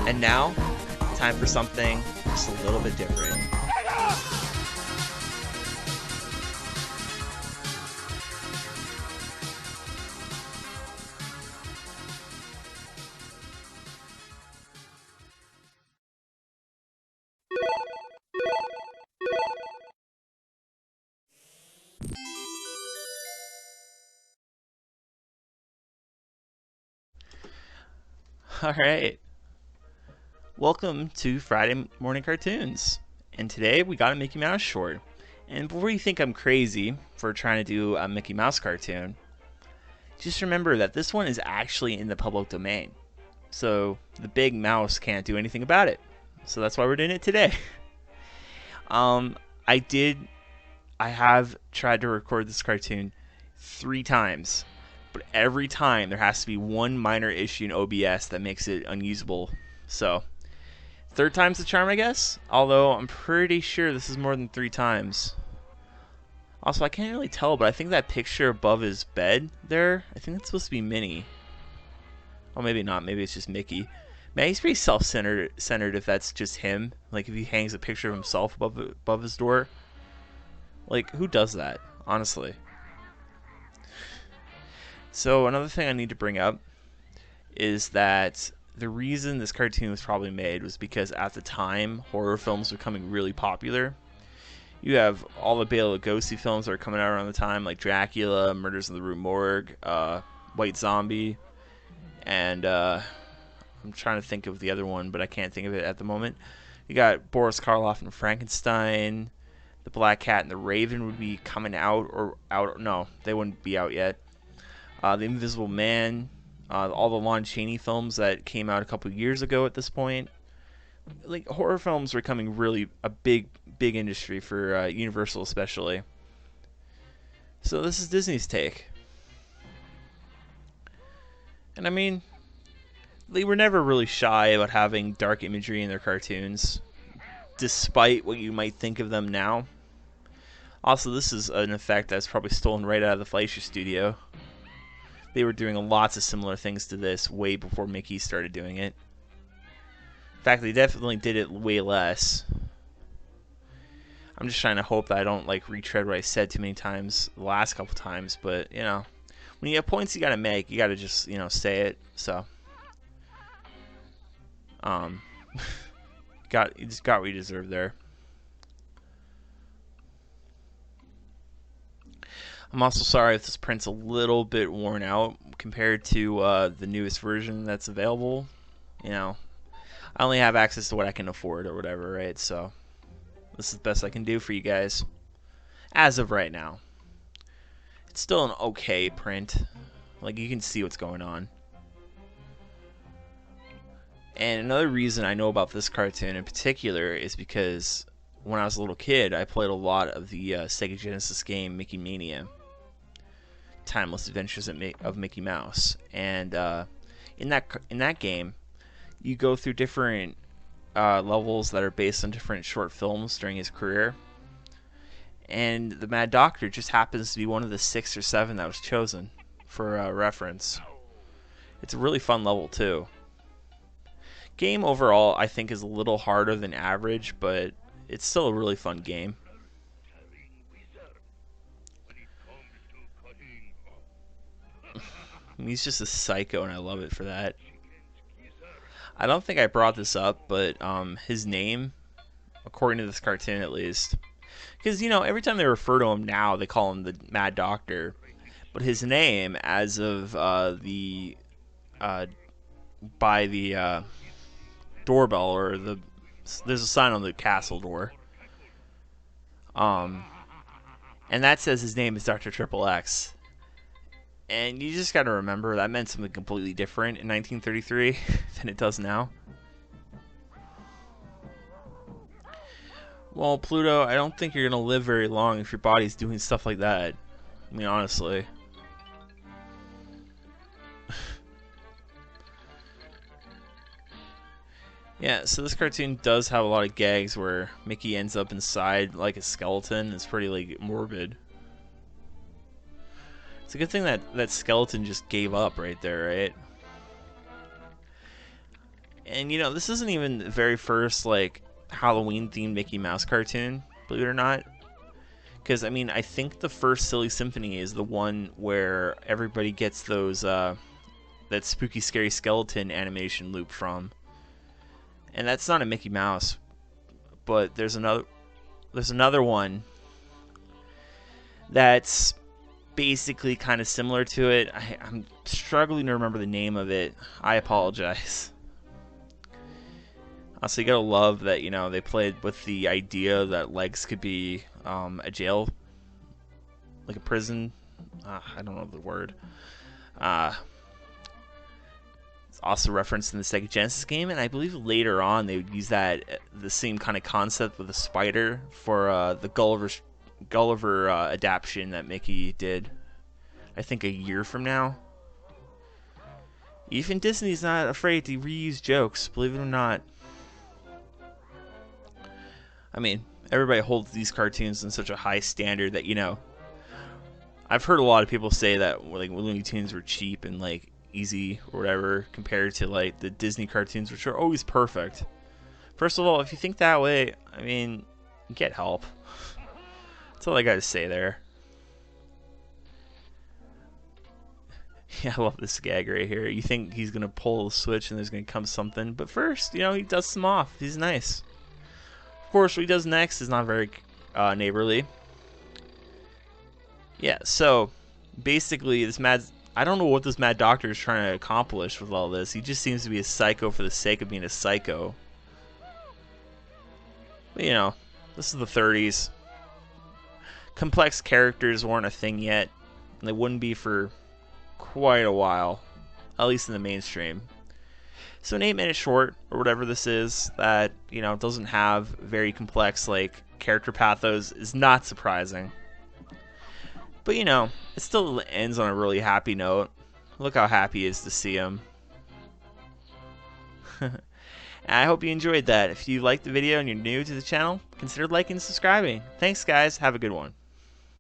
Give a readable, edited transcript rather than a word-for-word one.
And now, time for something just a little bit different. Alright, welcome to Friday Morning Cartoons. And today we got a Mickey Mouse short. And before you think I'm crazy for trying to do a Mickey Mouse cartoon, just remember that this one is actually in the public domain. So the big mouse can't do anything about it. So that's why we're doing it today. um, I did, I have tried to record this cartoon 3 times. But every time there has to be one minor issue in OBS that makes it unusable. So, third time's the charm, I guess? Although, I'm pretty sure this is more than 3 times. Also, I can't really tell, but I think that picture above his bed there, I think that's supposed to be Minnie. Oh, maybe not. Maybe it's just Mickey. Man, he's pretty self-centered if that's just him. Like, if he hangs a picture of himself above his door. Like, who does that? Honestly. So another thing I need to bring up is that the reason this cartoon was probably made was because at the time horror films were becoming really popular. You have all the Bela Lugosi films that are coming out around the time, like Dracula, Murders in the Rue Morgue, White Zombie, and I'm trying to think of the other one, but I can't think of it at the moment. You got Boris Karloff and Frankenstein. The Black Cat and the Raven would be coming out, or out. No, they wouldn't be out yet. The Invisible Man, all the Lon Chaney films that came out a couple years ago at this point. Like, horror films are becoming really a big industry for Universal especially. So this is Disney's take. And I mean, they were never really shy about having dark imagery in their cartoons, despite what you might think of them now. Also, this is an effect that's probably stolen right out of the Fleischer studio. They were doing lots of similar things to this way before Mickey started doing it. In fact, they definitely did it way less. I'm just trying to hope that I don't like retread what I said too many times the last couple times, but you know, when you have points you gotta make, you gotta just, you know, say it. So you just got what you deserve there. I'm also sorry if this print's a little bit worn out compared to the newest version that's available. You know, I only have access to what I can afford or whatever, right? So this is the best I can do for you guys as of right now. It's still an okay print. Like, you can see what's going on. And another reason I know about this cartoon in particular is because when I was a little kid, I played a lot of the Sega Genesis game Mickey Mania. Timeless Adventures of Mickey Mouse, and in that game, you go through different levels that are based on different short films during his career, and the Mad Doctor just happens to be one of the 6 or 7 that was chosen for reference. It's a really fun level too. Game overall, I think, is a little harder than average, but it's still a really fun game. He's just a psycho, and I love it for that. I don't think I brought this up, but his name, according to this cartoon at least, because, you know, every time they refer to him now, they call him the Mad Doctor, but his name, as of by the doorbell, or there's a sign on the castle door, and that says his name is Dr. Triple X. And you just got to remember that meant something completely different in 1933 than it does now. Well, Pluto, I don't think you're going to live very long if your body's doing stuff like that. I mean, honestly. Yeah, so this cartoon does have a lot of gags where Mickey ends up inside like a skeleton. It's pretty, like, morbid. It's a good thing that skeleton just gave up right there, right? And this isn't even the very first like Halloween themed Mickey Mouse cartoon, believe it or not. Because I think the first Silly Symphony is the one where everybody gets those that spooky, scary skeleton animation loop from, and that's not a Mickey Mouse, but there's another one that's basically kind of similar to it. I'm struggling to remember the name of it. I apologize. Also, you gotta love that they played with the idea that legs could be a jail, like a prison. I don't know the word. It's also referenced in the Sega Genesis game, and I believe later on they would use the same kind of concept with a spider for the Gulliver adaptation that Mickey did. I think a year from now. Even Disney's not afraid to reuse jokes, believe it or not. Everybody holds these cartoons in such a high standard that I've heard a lot of people say that like Looney Tunes were cheap and like easy or whatever compared to like the Disney cartoons, which are always perfect. First of all, if you think that way, get help. That's all I got to say there. Yeah, I love this gag right here. You think he's gonna pull the switch and there's gonna come something, but first, he dusts him off. He's nice. Of course, what he does next is not very neighborly. Yeah, so basically, I don't know what this mad doctor is trying to accomplish with all this. He just seems to be a psycho for the sake of being a psycho. But this is the 30s. Complex characters weren't a thing yet, and they wouldn't be for quite a while, at least in the mainstream. So an 8-minute short, or whatever this is, that, doesn't have very complex, like, character pathos is not surprising. But, it still ends on a really happy note. Look how happy he is to see him. And I hope you enjoyed that. If you liked the video and you're new to the channel, consider liking and subscribing. Thanks, guys. Have a good one.